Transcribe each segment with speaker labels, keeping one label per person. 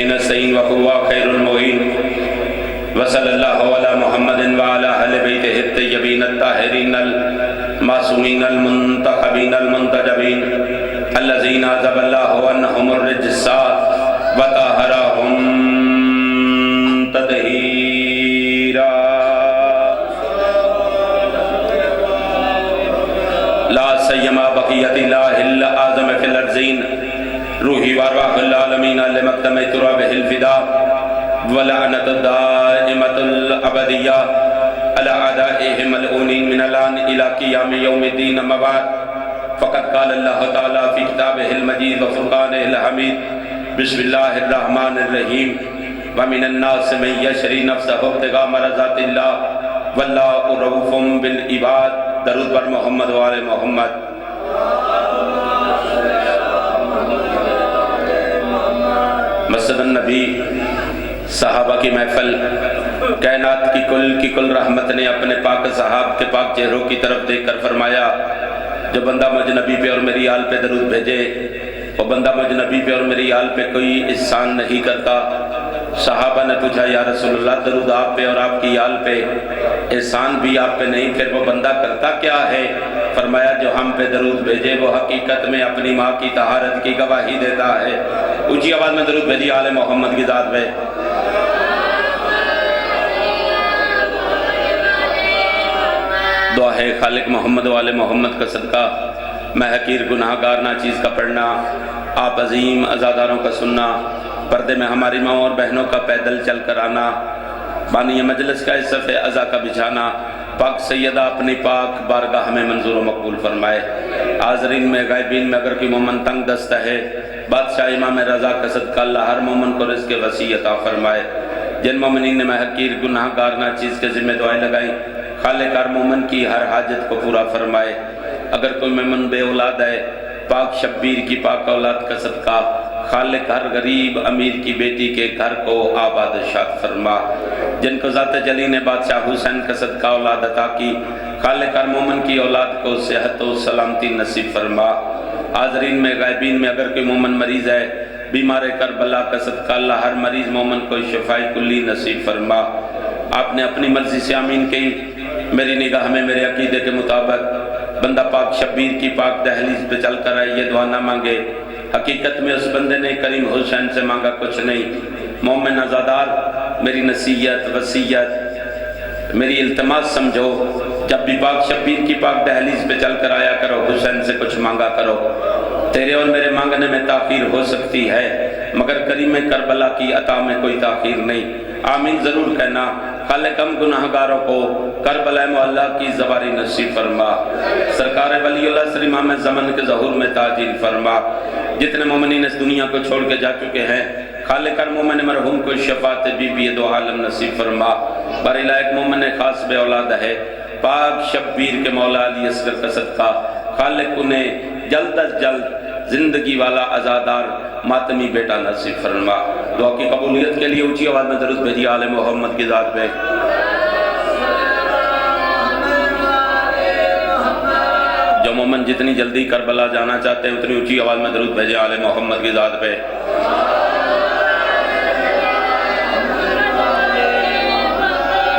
Speaker 1: وبه نستعين وهو خير المعين وصلى الله على محمد وعلى اهل بيته الطيبين الطاهرين المعصومين المنتخبين المنتجبين الذين عذب الله عنهم الرجس وطهرهم تطهيرا لا سيما بقية الله الأعظم في الأرضين روحي وارواح العالمين لمقدم ترابه الفداء ولعنة الدائمة الأبدية على أعدائهم الملعونين من الآن إلى قيام يوم الدين أما بعد فقد قال الله تعالى في كتابه المجيد وفرقانه الحميد بسم الله الرحمن الرحيم ومن الناس من يشري نفسه ابتغاء مرضات الله والله رؤوف بالعباد درود بر محمد و آل محمد مسجد النبی صحابہ کی محفل کائنات کی کل رحمت نے اپنے پاک صحاب کے پاک چہروں کی طرف دیکھ کر فرمایا جو بندہ مجھ نبی پہ اور میری آل پہ درود بھیجے وہ بندہ مجھ نبی پہ اور میری آل پہ کوئی احسان نہیں کرتا۔ صحابہ نے پوچھا یا رسول اللہ درود آپ پہ اور آپ کی آل پہ احسان بھی آپ پہ نہیں، پھر وہ بندہ کرتا کیا ہے؟ فرمایا جو ہم پہ درود بھیجے وہ حقیقت میں اپنی ماں کی طہارت کی گواہی دیتا ہے۔ اونچی آواز میں درود بھیجی آل محمد کی ذات پہ۔ دعا ہے خالق محمد و آل محمد کا صدقہ میں حقیر گناہ گار ناچیز کا پڑھنا، آپ عظیم عزاداروں کا سننا، پردے میں ہماری ماں اور بہنوں کا پیدل چل کر آنا، بانی مجلس کا صف عزا کا بچھانا، پاک سیدہ اپنی پاک بارگاہ میں منظور و مقبول فرمائے۔ حاضرین میں غائبین میں اگر کوئی مومن تنگ دست ہے بادشاہ امام رضا کا صدقہ اللہ ہر مومن کو رزق وسیع عطا فرمائے۔ جن مومنین نے میں حقیر گناہ گار ناچیز کے ذمہ دعائیں لگائیں خالق ہر مومن کی ہر حاجت کو پورا فرمائے۔ اگر کوئی مومن بے اولاد ہے پاک شبیر کی پاک اولاد کا صدقہ خالق ہر غریب امیر کی بیٹی کے گھر کو آباد شاد فرما۔ جن کو ذات جلی نے بادشاہ حسین کا صدقہ اولاد عطا کی خالق ہر مومن کی اولاد کو صحت و سلامتی نصیب فرما۔ حاضرین میں غائبین میں اگر کوئی مومن مریض ہے بیمار کربلا کا صدقہ اللہ ہر مریض مومن کو شفائی کلی نصیب فرما۔ آپ نے اپنی مرضی سے آمین کہی، میری نگاہ میں میرے عقیدے کے مطابق بندہ پاک شبیر کی پاک دہلیز پہ چل کر آئے یہ دعا نہ مانگے، حقیقت میں اس بندے نے کریم حسین سے مانگا کچھ نہیں۔ مومن عزادار میری نصیحت وصیت میری التماس سمجھو، جب بھی پاک شبیر کی پاک دہلیز پہ چل کر آیا کرو حسین سے کچھ مانگا کرو۔ تیرے اور میرے مانگنے میں تاخیر ہو سکتی ہے مگر کریم کربلا کی عطا میں کوئی تاخیر نہیں۔ آمین ضرور کہنا۔ خالق ہم گناہ گاروں کو کربلا معلّہ کی زواری نصیب فرما۔ سرکار ولی اللہ سر امام زمن کے ظہور میں تاجیل فرما۔ جتنے مومنین اس دنیا کو چھوڑ کے جا چکے ہیں خالق ہر مومن مرحوم کو شفاعت بی بی دو عالم نصیب فرما۔ باری لائق مومن خاص بے اولاد ہے پاک شبیر کے مولا علی اصغر کا صدقہ خالق انہیں جلد از جلد زندگی والا عزادار ماتمی بیٹا نصیب فرما۔ دعا کی قبولیت کے لیے اونچی آواز میں درود بھیجی آل محمد کی ذات پہ۔ جو مومن جتنی جلدی کربلا جانا چاہتے ہیں اتنی اونچی آواز میں درود بھیجے آل محمد کی ذات پہ۔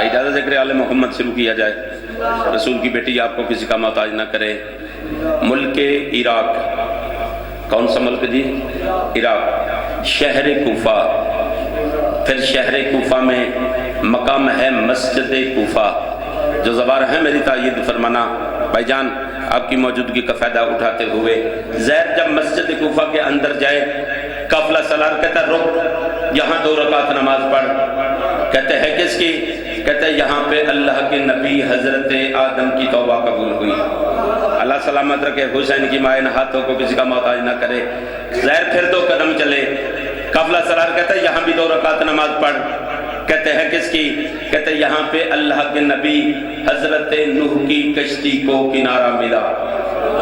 Speaker 1: اجازت ذکر آل محمد شروع کیا جائے۔ رسول کی بیٹی آپ کو کسی کا محتاج نہ کرے۔ ملک عراق، کون سا ملک جی؟ عراق، شہر کوفہ، پھر شہر کوفہ میں مقام ہے مسجد کوفہ۔ جو زبار ہیں میری تائید فرمانا بھائی جان آپ کی موجودگی کا فائدہ اٹھاتے ہوئے، زید جب مسجد کوفہ کے اندر جائے قافلہ سالار کہتا ہے رک یہاں 2 رکعت نماز پڑھ۔ کہتے ہیں کس کی؟ کہتے ہیں یہاں پہ اللہ کے نبی حضرت آدم کی توبہ قبول ہوئی۔ اللہ سلامت رکھے حسین کی مائن ہاتھوں کو کسی کا محتاج نہ کرے۔ زہر پھر 2 قدم چلے، قافلہ سالار کہتا ہے یہاں بھی 2 رکعت نماز پڑھ۔ کہتے ہیں کس کی؟ کہتے ہیں یہاں پہ اللہ کے نبی حضرت نوح کی کشتی کو کنارہ ملا۔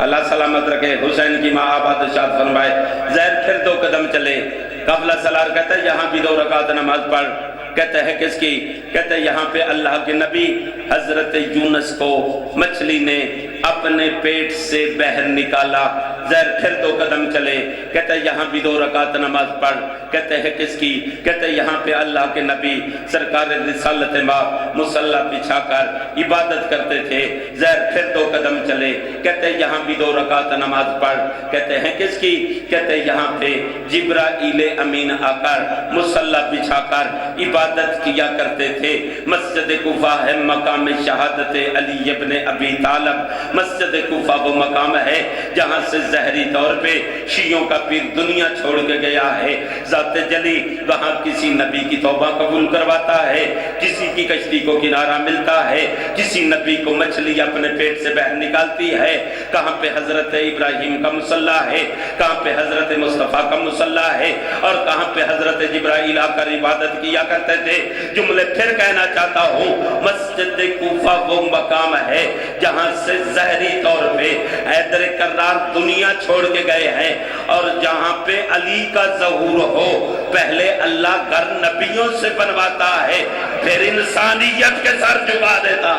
Speaker 1: اللہ سلامت رکھے حسین کی ماں آباد شاد فرمائے۔ زہر پھر 2 قدم چلے، قافلہ سالار کہتا ہے یہاں بھی 2 رکعت نماز پڑھ۔ کہتے ہیں کس کی؟ کہتے ہیں یہاں پہ اللہ کے نبی حضرت یونس کو مچھلی نے اپنے پیٹ سے بہر نکالا۔ زہر پھر 2 قدم چلے، کہتے ہیں یہاں بھی 2 رکعت نماز پڑھ، کہتے ہیں کس کی؟ کہتے ہیں یہاں پہ اللہ کے نبی سرکار رسالت ماں مصلی بچھا کر عبادت کرتے تھے، زہر پھر 2 قدم چلے، کہتے ہیں یہاں بھی 2 رکعت نماز پڑھ، کہتے ہیں کس کی؟ کہتے ہیں یہاں پہ جبرائیل امین آ کر مصلی بچھا کر عبادت کیا کرتے تھے۔ مسجد کوفہ ہے مقام شہادت علی ابن ابی طالب، مسجد کوفہ وہ مقام ہے جہاں سے ظاہری طور پہ شیعوں کا پیر دنیا چھوڑ کے گیا ہے۔ ذات جلی وہاں کسی نبی کی توبہ قبول کرواتا ہے، کسی کی کشتی کو کنارہ ملتا ہے، کسی نبی کو مچھلی اپنے پیٹ سے باہر نکالتی ہے۔ کہاں پہ حضرت ابراہیم کا مصلی ہے، کہاں پہ حضرت مصطفیٰ کا مصلی ہے، اور کہاں پہ حضرت جبرائیل آ کر عبادت کیا کرتے تھے۔ جملے پھر کہنا چاہتا ہوں، مسجد کوفہ وہ مقام ہے جہاں سے ظاہری طور پہ حیدر کرار دنیا چھوڑ کے گئے ہیں، اور جہاں پہ علی کا ظہور ہو پہلے اللہ گھر نبیوں سے بنواتا ہے، پھر انسانیت کے سر جھکا دیتا۔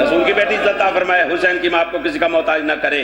Speaker 1: رسول کی بیٹی عزت عطا فرمائے، حسین کی ماں آپ کو کسی کا محتاج نہ کرے۔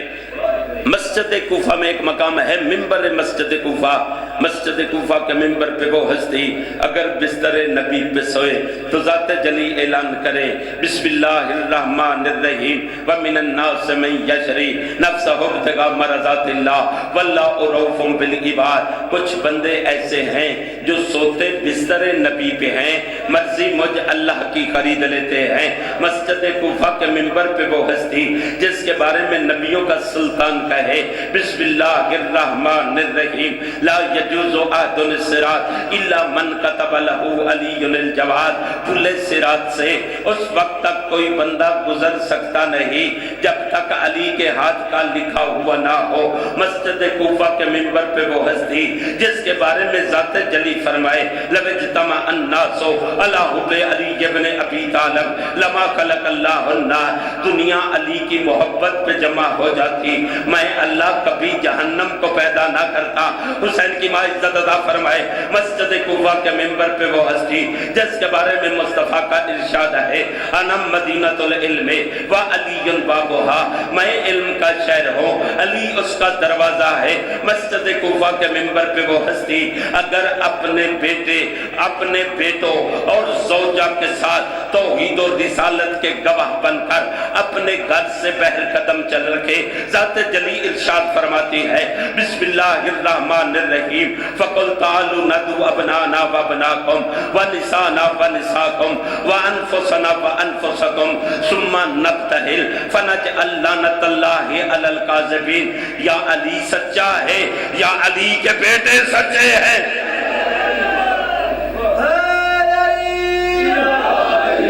Speaker 1: مسجد کوفہ میں ایک مقام ہے ممبر مسجد کوفہ، مسجد کوفہ کے ممبر پہ وہ ہستی اگر بستر نبی پہ سوئے تو ذات جلی اعلان کرے بسم اللہ الرحمن الرحیم ومن الناس من یشری نفسہ ابتغاء مرضات اللہ واللہ رؤوف بالعباد۔ کچھ بندے ایسے ہیں جو سوتے بستر نبی پہ ہیں، مرضی مجھ اللہ کی خرید لیتے ہیں۔ مسجد کوفہ کے ممبر پہ وہ ہستی جس کے بارے میں نبیوں کا سلطان کہے بسم اللہ الرحمن الرحیم لا یجوز عہد الصراط الا من کتب له علی الجواد۔ پل صراط سے اس وقت تک کوئی بندہ گزر سکتا نہیں جب تک علی کے ہاتھ کا لکھا ہوا نہ ہو۔ مسجد کوفہ کے ممبر پہ وہ ہستی جس کے بارے میں ذات جلی فرمائے لو اجتمع الناس علی حب علی ابن ابی طالب لما خلق اللہ النار۔ دنیا علی کی محبت پہ جمع ہو جاتی، میں اللہ کبھی جہنم کو پیدا نہ کرتا۔ حسین کی ماں عزت عطا فرمائے، مسجد کوفہ کے ممبر پہ وہ ہستی جس کے بارے میں مصطفیٰ کا ارشاد ہے انا مدینۃ العلم و علی بابھا، میں علم کا شہر ہوں، علی اس کا دروازہ ہے۔ مسجد کوفہ کے ممبر پہ وہ ہستی اگر اپنے بیٹے اپنے بیٹوں اور زوجہ کے ساتھ توحید و رسالت کے گواہ بن کر اپنے گھر سے بہر قدم چل رکھے، ذات جلی ارشاد فرماتی ہے بسم اللہ الرحمن الرحیم فقل تعالوا ندعو ابنانا وابناکم ونسانا ونساکم وانفسنا وانفسکم ثم نبتہل فنجعل لعنت اللہ علی الکاذبین۔ یا علی سچا ہے، یا علی کے بیٹے سچے ہیں۔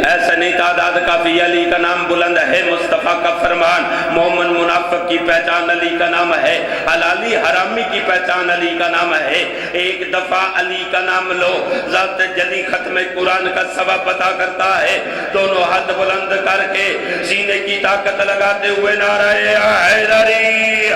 Speaker 1: ایسے نہیں تعداد کافی، علی کا نام بلند ہے، مصطفیٰ کا فرمان، مومن منافق کی پہچان علی کا نام ہے، حلالی حرامی کی پہچان علی کا نام ہے۔ ایک دفعہ علی کا نام لو، ذات جلی ختم قرآن کا سبب پتا کرتا ہے۔ دونوں ہاتھ بلند کر کے سینے کی طاقت لگاتے ہوئے نعرہ حیدری،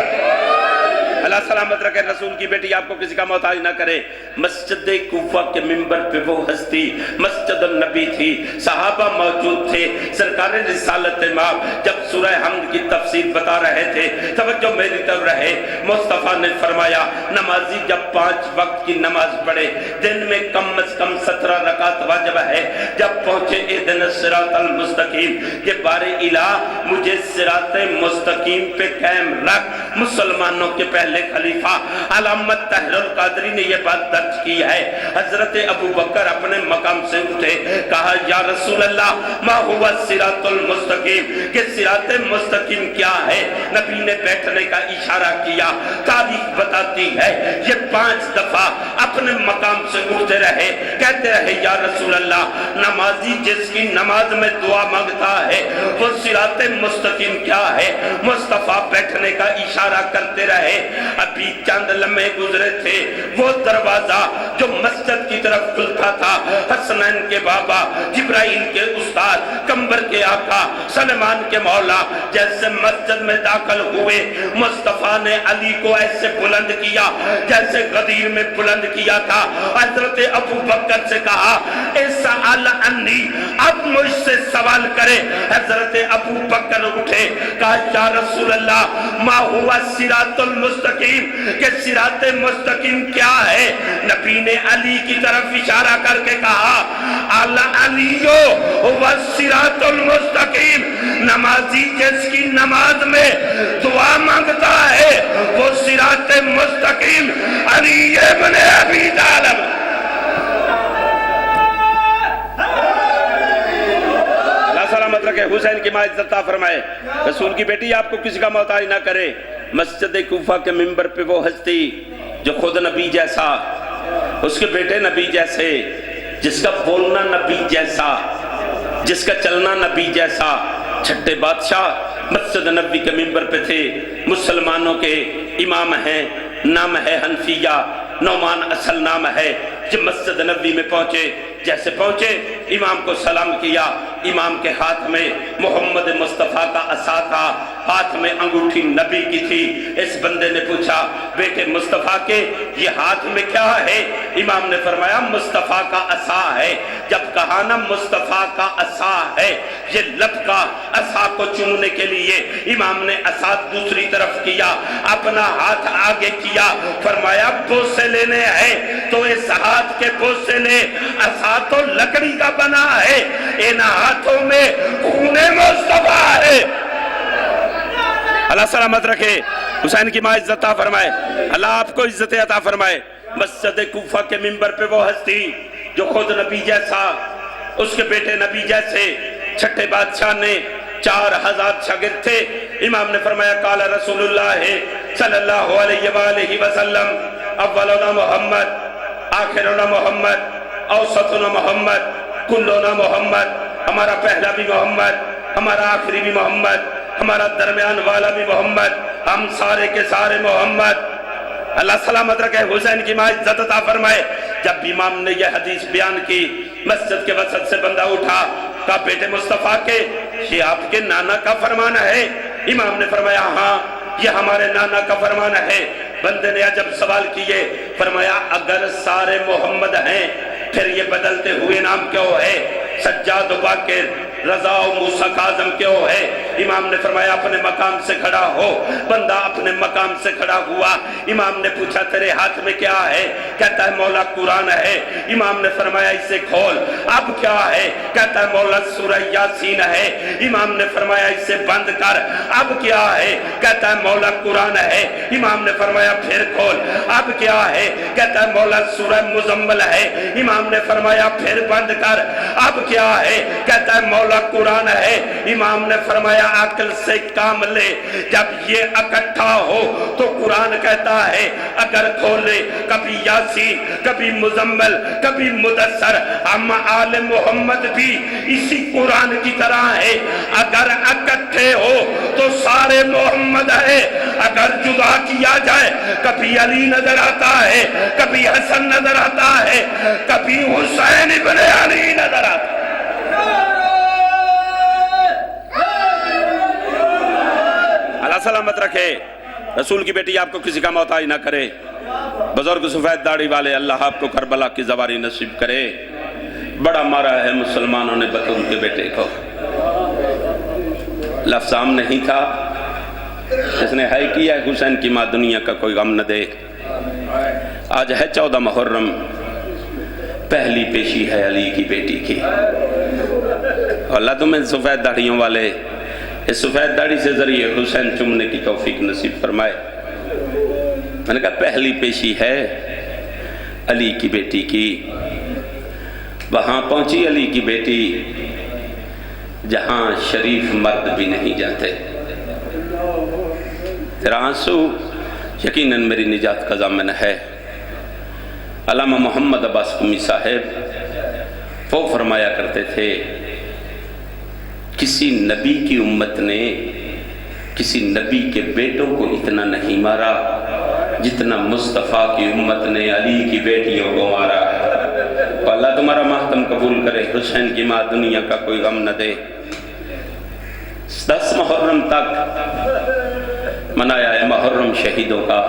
Speaker 1: اللہ سلامت رکھے، رسول کی بیٹی آپ کو کسی کا محتاج نہ کرے۔ مسجد کوفہ کے ممبر پہ وہ ہستی مسجد النبی تھی، صحابہ موجود تھے، سرکار رسالت مآب جب سورہ حمد کی تفسیر بتا رہے تھے توجہ میری طرف رہے۔ مصطفیٰ نے فرمایا نمازی جب 5 وقت کی نماز پڑھے دن میں کم از کم 17 رکعت واجب ہے، جب پہنچے اہدنا الصراط المستقیم کہ بار الہ مجھے صراط مستقیم پہ قائم رکھ۔ مسلمانوں کے پہلے خلیفہ علامت طاہر القادری نے یہ بات درج کی ہے۔ حضرت ابو بکر اپنے مقام سے اٹھے، کہا یا رسول اللہ ما ہوا الصراط المستقیم، کہ صراط مستقیم کیا ہے؟ نبی نے بیٹھنے کا اشارہ کیا۔ تاریخ بتاتی ہے یہ 5 دفعہ اپنے مقام سے اٹھتے رہے، کہتے رہے یا رسول اللہ نمازی جس کی نماز میں دعا مانگتا ہے وہ صراط مستقیم کیا ہے؟ مصطفیٰ بیٹھنے کا اشارہ کرتے رہے۔ ابھی چند لمحے گزرے تھے، وہ دروازہ جو مسجد کی طرف کھلتا تھا، حسنین کے بابا، جبرائیل کے استاد، کمبر کے آقا، سلمان کے مولا جیسے مسجد میں داخل ہوئے، مصطفیٰ نے علی کو ایسے بلند کیا جیسے غدیر میں بلند کیا۔ کیا تھا، حضرت ابو بکر سے کہا اسأل عنی، اب مجھ سے سوال کرے۔ حضرت ابو بکر اٹھے، کہا یا رسول اللہ ما ہوا صراط المستقیم، کہ صراط مستقیم کیا ہے؟ نبی نے علی کی طرف اشارہ کر کے کہا علیو ہوا صراط المستقیم، نمازی جس کی نماز میں دعا مانگتا ہے وہ صراط مستقیم علی ابن ابی طالب۔ اللہ سلامت رکھے، حسین کی ماں عزت عطا فرمائے۔ رسول کی بیٹی آپ کو کسی کا محتاج نہ کرے۔ مسجد کوفہ کے منبر پہ وہ ہستی جو خود نبی جیسا، اس کے بیٹے نبی جیسے، جس کا بولنا نبی جیسا، جس کا چلنا نبی جیسا، چھٹے بادشاہ مسجد نبی کے منبر پہ تھے، مسلمانوں کے امام ہیں، نام ہے حنفیہ، نعمان اصل نام ہے۔ جب مسجد نبی میں پہنچے، جیسے پہنچے امام کو سلام کیا، امام کے ہاتھ میں محمد مصطفیٰ کا عصا تھا، ہاتھ میں انگوٹھی نبی کی تھی۔ اس بندے نے پوچھا بیٹے مصطفیٰ کے یہ ہاتھ میں کیا ہے؟ امام نے فرمایا مصطفیٰ کا عصا ہے۔ جب کہا نا مصطفیٰ کا عصا ہے، یہ لب کا عصا کو چومنے کے لیے امام نے عصا دوسری طرف کیا، اپنا ہاتھ آگے کیا، فرمایا بوسے لینے ہیں تو اس ہاتھ کے بوسے لے، عصا تو لکڑی کا بنا ہے، ان ہاتھوں میں خون مصطفیٰ ہے۔ اللہ سلامت رکھے، حسین کی ماں عزت عطا فرمائے، اللہ آپ کو عزت عطا فرمائے۔ مسجد کوفہ کے منبر پہ وہ ہستی جو خود نبی جیسا، اس کے بیٹے نبی جیسے، چھٹے بادشاہ نے 4000 شاگرد تھے۔ امام نے فرمایا قال رسول اللہ صلی اللہ علیہ وآلہ وسلم اولنا محمد، آخرنا محمد، اوسطنا محمد، کلنا محمد، ہمارا پہلا بھی محمد، ہمارا آخری بھی محمد، ہمارا درمیان والا بھی محمد، ہم سارے کے سارے محمد۔ اللہ سلامت رکھے، حسین کی ماں عزت عطا فرمائے۔ جب امام نے یہ حدیث بیان کی، مسجد کے وسط سے بندہ اٹھا، کہا بیٹے مصطفیٰ کے یہ آپ کے نانا کا فرمان ہے؟ امام نے فرمایا ہاں یہ ہمارے نانا کا فرمان ہے۔ بندے نے عجب سوال کیے، فرمایا اگر سارے محمد ہیں پھر یہ بدلتے ہوئے نام کیوں ہے؟ سجاد و باقر، رضا و موسیٰ کاظم کیوں ہے؟ امام نے فرمایا اپنے مقام سے کھڑا ہو۔ بندہ اپنے مقام سے کھڑا ہوا۔ امام نے پوچھا تیرے ہاتھ میں کیا ہے؟ کہتا ہے مولا قرآن ہے۔ امام نے فرمایا اسے کھول۔ اب کیا ہے؟ کہتا ہے مولا سورہ یاسین ہے۔ امام نے فرمایا اسے بند کر۔ اب کیا ہے؟ کہتا ہے مولا قرآن ہے۔ امام نے فرمایا پھر کھول۔ اب کیا ہے؟ کہتا ہے مولا سورہ مزمل ہے۔ امام نے فرمایا پھر بند کر۔ اب کیا ہے؟ کہتا ہے مولا قرآن ہے۔ امام نے فرمایا عقل سے کام لے، جب یہ اکٹھا ہو تو قرآن کہتا ہے اگر کھولے کبھی یاسین، کبھی مزمل، کبھی مدثر، ہم آل محمد بھی اسی قرآن کی طرح ہے۔ اگر اکٹھے ہو تو سارے محمد ہے، اگر جدا کیا جائے کبھی علی نظر آتا ہے، کبھی حسن نظر آتا ہے، کبھی حسین ابن علی نظر آتا ہے۔ اللہ سلامت رکھے، رسول کی بیٹی آپ کو کسی کا محتاج نہ کرے۔ بزرگ سفید داڑھی والے اللہ آپ کو کربلا کی زواری نصیب کرے۔ بڑا مارا ہے مسلمانوں نے بطول کے بیٹے کو، لفظ عام نہیں تھا، جس نے ہائی کیا ہے حسین کی ماں دنیا کا کوئی غم نہ دے۔ آج ہے 14 محرم، پہلی پیشی ہے علی کی بیٹی کی۔ اللہ تمہیں سفید داڑھیوں والے اس سفید داڑھی سے ذریعے حسین چومنے کی توفیق نصیب فرمائے۔ میں نے کہا پہلی پیشی ہے علی کی بیٹی کی۔ وہاں پہنچی علی کی بیٹی جہاں شریف مرد بھی نہیں جاتے۔ تیرا آنسو یقیناً میری نجات کا ضامن ہے۔ علامہ محمد عباس قمی صاحب وہ فرمایا کرتے تھے کسی نبی کی امت نے کسی نبی کے بیٹوں کو اتنا نہیں مارا جتنا مصطفیٰ کی امت نے علی کی بیٹیوں کو مارا۔ تو اللہ تمہارا ماتم قبول کرے، حسین کی ماں دنیا کا کوئی غم نہ دے۔ 10 محرم تک منایا ہے محرم شہیدوں کا۔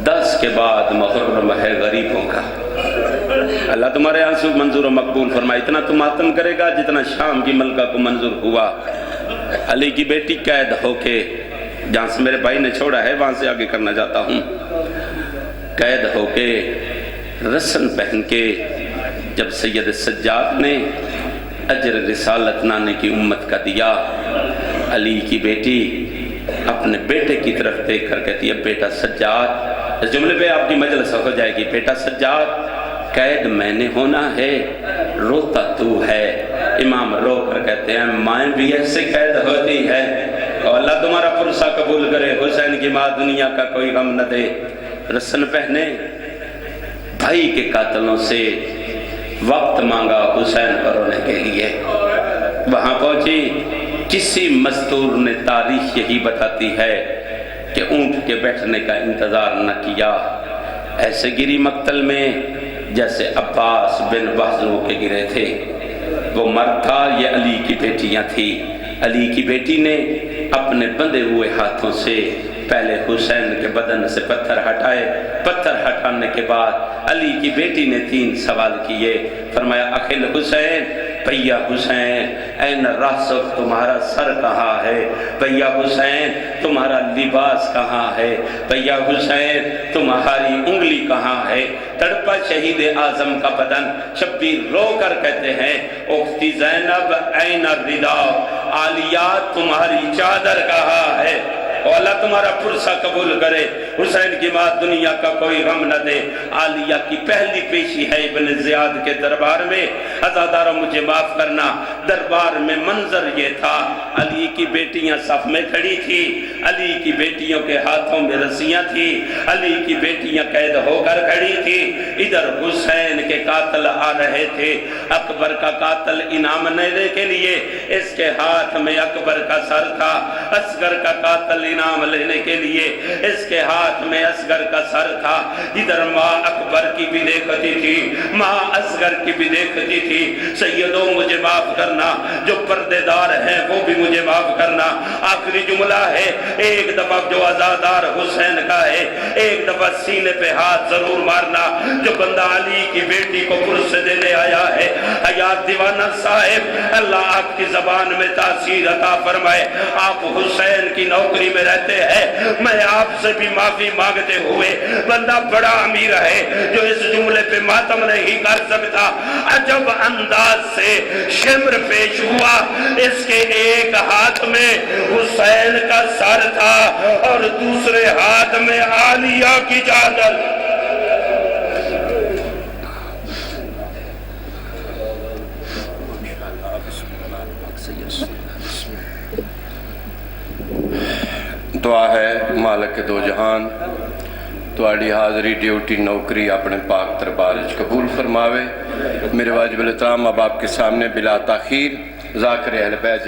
Speaker 1: 10 کے بعد محرم ہے غریبوں کا۔ اللہ تمہارے آنسو منظور و مقبول فرمائے۔ اتنا تو ماتم کرے گا جتنا شام کی ملکہ کو منظور ہوا۔ علی کی بیٹی قید ہو کے، جہاں سے میرے بھائی نے چھوڑا ہے وہاں سے آگے کرنا چاہتا ہوں، قید ہو کے رسن پہن کے جب سید سجاد نے اجر رسالت نانے کی امت کا دیا، علی کی بیٹی اپنے بیٹے کی طرف دیکھ کر کہتی ہے بیٹا سجاد، اس جملے پہ آپ کی مجلس ہو جائے گی، بیٹا سجاد قید میں نے ہونا ہے، روتا تو ہے۔ امام رو کر کہتے ہیں مائیں بھی ایسے قید ہوتی ہے، اور اللہ تمہارا پرسہ قبول کرے، حسین کی ماں دنیا کا کوئی غم نہ دے۔ رسن پہنے بھائی کے قاتلوں سے وقت مانگا حسین پر رونے کے لیے، وہاں پہنچی، کسی مستور نے تاریخ یہی بتاتی ہے کہ اونٹ کے بیٹھنے کا انتظار نہ کیا، ایسے گری مقتل میں جیسے عباس بن بحزو کے گرے تھے۔ وہ مرد تھا، یہ علی کی بیٹیاں تھی۔ علی کی بیٹی نے اپنے بندھے ہوئے ہاتھوں سے پہلے حسین کے بدن سے پتھر ہٹائے، پتھر ہٹانے کے بعد علی کی بیٹی نے 3 سوال کیے، فرمایا اخل حسین، بھیا حسین، این راسخ تمہارا سر کہاں ہے؟ بھیا حسین تمہارا لباس کہاں ہے؟ بھیا حسین تمہاری انگلی کہاں ہے؟ تڑپا شہید اعظم کا بدن، شبیر رو کر کہتے ہیں اختی زینب این الردا، عالیہ تمہاری چادر کہاں ہے؟ اور اللہ تمہارا پرسہ قبول کرے، حسین کی ماں دنیا کا کوئی غم نہ دے۔ عالیہ کی پہلی پیشی ہے ابن زیاد کے دربار میں، عزادارہ مجھے معاف کرنا، دربار میں منظر یہ تھا، علی کی بیٹیاں صف میں کھڑی تھی، علی کی بیٹیوں کے ہاتھوں میں رسیاں تھی، علی کی بیٹیاں قید ہو کر کھڑی تھی، ادھر حسین کے قاتل آ رہے تھے، اکبر کا قاتل انعام لینے کے لیے، اس کے ہاتھ میں اکبر کا سر تھا، اصغر کا قاتل انعام لینے کے لیے اس کے ہاتھ میں اصغر کا سر تھا۔ ادھر ماں اکبر کی بھی دیکھتی تھی، ماں اصغر کی بھی دیکھتی تھی۔ سیدوں مجھے معاف کرنا، جو پردے دار ہیں وہ بھی مجھے معاف کرنا۔ آخری جملہ ہے، ایک دفعہ جو عزادار حسین کا ہے، ایک دفعہ سینے پہ ہاتھ ضرور مارنا، جو بندہ علی کی بیٹی کو پرس دینے آیا ہے۔ حیات دیوانہ صاحب، اللہ آپ کی زبان میں تاثیر عطا فرمائے، آپ حسین کی نوکری میں رہتے ہیں، میں آپ سے بھی معافی مانگتے ہوئے، بندہ بڑا امیر ہے جو اس جملے پہ ماتم نہیں کر سکتا، عجب انداز سے شمر پیش ہوا، اس کے ایک ہاتھ میں حسین کا سر تھا اور دوسرے ہاتھ میں عالیہ کی چادر۔
Speaker 2: دعا ہے مالک دو جہان تواڈی حاضری ڈیوٹی نوکری اپنے پاک دربار وچ قبول فرماوے۔ میرے واجب الاحترام اب آپ کے سامنے بلا تاخیر ذاکر اہل بیت